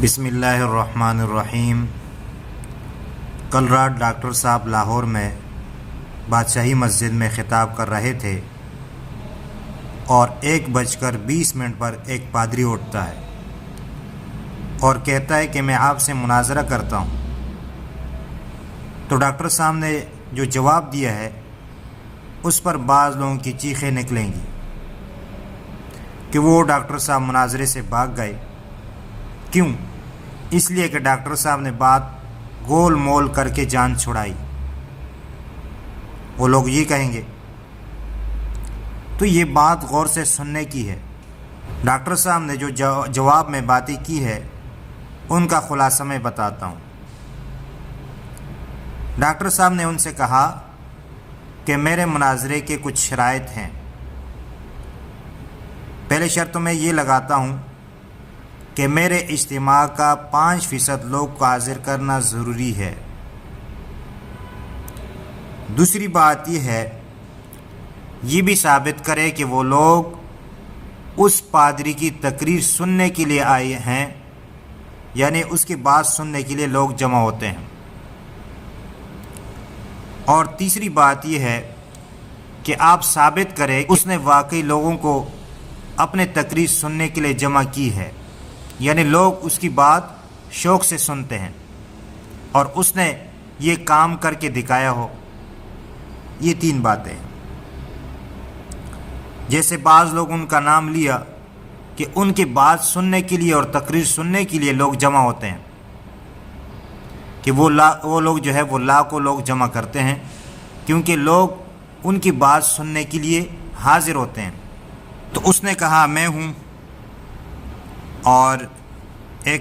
بسم اللہ الرحمن الرحیم۔ کل رات ڈاکٹر صاحب لاہور میں بادشاہی مسجد میں خطاب کر رہے تھے اور 1:20 پر ایک پادری اٹھتا ہے اور کہتا ہے کہ میں آپ سے مناظرہ کرتا ہوں۔ تو ڈاکٹر صاحب نے جو جواب دیا ہے اس پر بعض لوگوں کی چیخیں نکلیں گی کہ وہ ڈاکٹر صاحب مناظرے سے بھاگ گئے۔ کیوں؟ اس لیے کہ ڈاکٹر صاحب نے بات گول مول کر کے جان چھڑائی، وہ لوگ یہ کہیں گے۔ تو یہ بات غور سے سننے کی ہے۔ ڈاکٹر صاحب نے جو جواب میں باتیں کی ہے ان کا خلاصہ میں بتاتا ہوں۔ ڈاکٹر صاحب نے ان سے کہا کہ میرے مناظرے کے کچھ شرائط ہیں۔ پہلے شرط میں یہ لگاتا ہوں کہ میرے اجتماع کا 5% لوگ کو حاضر کرنا ضروری ہے۔ دوسری بات یہ ہے، یہ بھی ثابت کرے کہ وہ لوگ اس پادری کی تقریر سننے کے لیے آئے ہیں، یعنی اس کی بات سننے کے لیے لوگ جمع ہوتے ہیں۔ اور تیسری بات یہ ہے کہ آپ ثابت کریں اس نے واقعی لوگوں کو اپنے تقریر سننے کے لیے جمع کی ہے، یعنی لوگ اس کی بات شوق سے سنتے ہیں اور اس نے یہ کام کر کے دکھایا ہو۔ یہ 3 باتیں ہیں۔ جیسے بعض لوگ ان کا نام لیا کہ ان کی بات سننے کے لیے اور تقریر سننے کے لیے لوگ جمع ہوتے ہیں، کہ وہ لوگ جو ہے وہ لاکھوں لوگ جمع کرتے ہیں کیونکہ لوگ ان کی بات سننے کے لیے حاضر ہوتے ہیں۔ تو اس نے کہا میں ہوں اور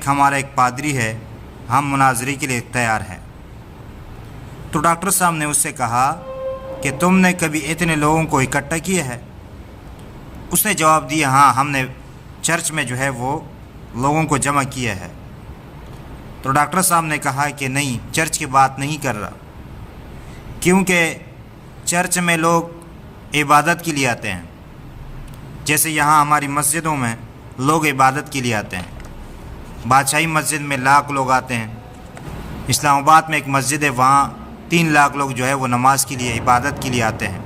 ہمارا ایک پادری ہے، ہم مناظرے کے لیے تیار ہیں۔ تو ڈاکٹر صاحب نے اس سے کہا کہ تم نے کبھی اتنے لوگوں کو اکٹھا کیا ہے؟ اس نے جواب دیا ہاں، ہم نے چرچ میں جو ہے وہ لوگوں کو جمع کیا ہے۔ تو ڈاکٹر صاحب نے کہا کہ نہیں، چرچ کی بات نہیں کر رہا، کیونکہ چرچ میں لوگ عبادت کے لیے آتے ہیں، جیسے یہاں ہماری مسجدوں میں لوگ عبادت کے لیے آتے ہیں۔ بادشاہی مسجد میں لاکھ لوگ آتے ہیں، اسلام آباد میں ایک مسجد ہے، وہاں 3 لاکھ لوگ جو ہے وہ نماز کے لیے عبادت کے لیے آتے ہیں۔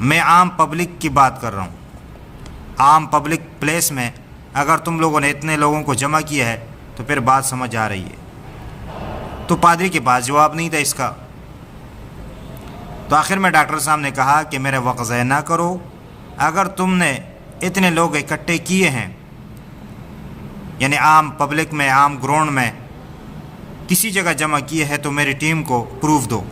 میں عام پبلک کی بات کر رہا ہوں۔ عام پبلک پلیس میں اگر تم لوگوں نے اتنے لوگوں کو جمع کیا ہے تو پھر بات سمجھ آ رہی ہے۔ تو پادری کے پاس جواب نہیں تھا اس کا۔ تو آخر میں ڈاکٹر صاحب نے کہا کہ میرے وقت ضائع نہ کرو، اگر تم نے اتنے لوگ اکٹھے کیے ہیں، یعنی عام پبلک میں، عام گراؤنڈ میں کسی جگہ جمع کیے ہیں، تو میری ٹیم کو پروف دو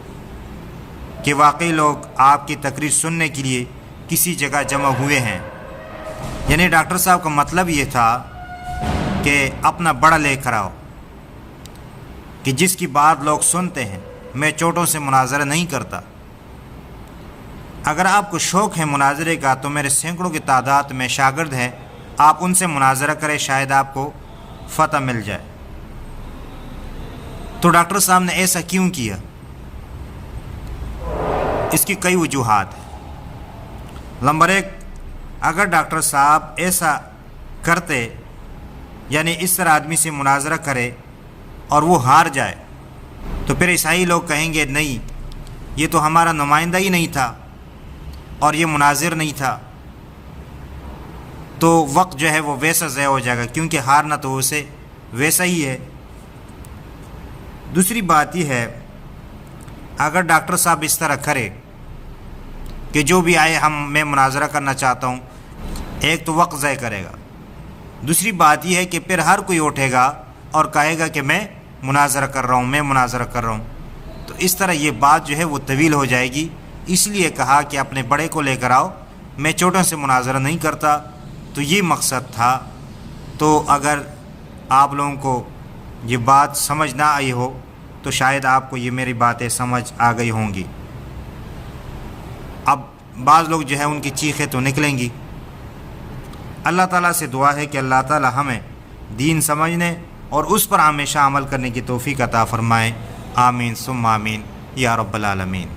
کہ واقعی لوگ آپ کی تقریر سننے کے لیے کسی جگہ جمع ہوئے ہیں۔ یعنی ڈاکٹر صاحب کا مطلب یہ تھا کہ اپنا بڑا لے کر آؤ، کہ جس کی بات لوگ سنتے ہیں۔ میں چوٹوں سے مناظرہ نہیں کرتا۔ اگر آپ کو شوق ہے مناظرے کا تو میرے سینکڑوں کی تعداد میں شاگرد ہیں، آپ ان سے مناظرہ کریں، شاید آپ کو فتح مل جائے۔ تو ڈاکٹر صاحب نے ایسا کیوں کیا؟ اس کی کئی وجوہات ہیں۔ نمبر 1، اگر ڈاکٹر صاحب ایسا کرتے، یعنی اس طرح آدمی سے مناظرہ کرے اور وہ ہار جائے، تو پھر عیسائی لوگ کہیں گے نہیں، یہ تو ہمارا نمائندہ ہی نہیں تھا اور یہ مناظر نہیں تھا، تو وقت جو ہے وہ ویسا ضائع ہو جائے گا، کیونکہ ہارنا تو اسے ویسا ہی ہے۔ دوسری بات یہ ہے، اگر ڈاکٹر صاحب اس طرح کرے کہ جو بھی آئے میں مناظرہ کرنا چاہتا ہوں، ایک تو وقت ضائع کرے گا، دوسری بات یہ ہے کہ پھر ہر کوئی اٹھے گا اور کہے گا کہ میں مناظرہ کر رہا ہوں، میں مناظرہ کر رہا ہوں، تو اس طرح یہ بات جو ہے وہ طویل ہو جائے گی۔ اس لیے کہا کہ اپنے بڑے کو لے کر آؤ، میں چھوٹوں سے مناظرہ نہیں کرتا۔ تو یہ مقصد تھا۔ تو اگر آپ لوگوں کو یہ بات سمجھ نہ آئی ہو تو شاید آپ کو یہ میری باتیں سمجھ آ گئی ہوں گی۔ اب بعض لوگ جو ہے ان کی چیخیں تو نکلیں گی۔ اللہ تعالیٰ سے دعا ہے کہ اللہ تعالیٰ ہمیں دین سمجھنے اور اس پر ہمیشہ عمل کرنے کی توفیق عطا فرمائے۔ آمین ثم آمین یا رب العالمین۔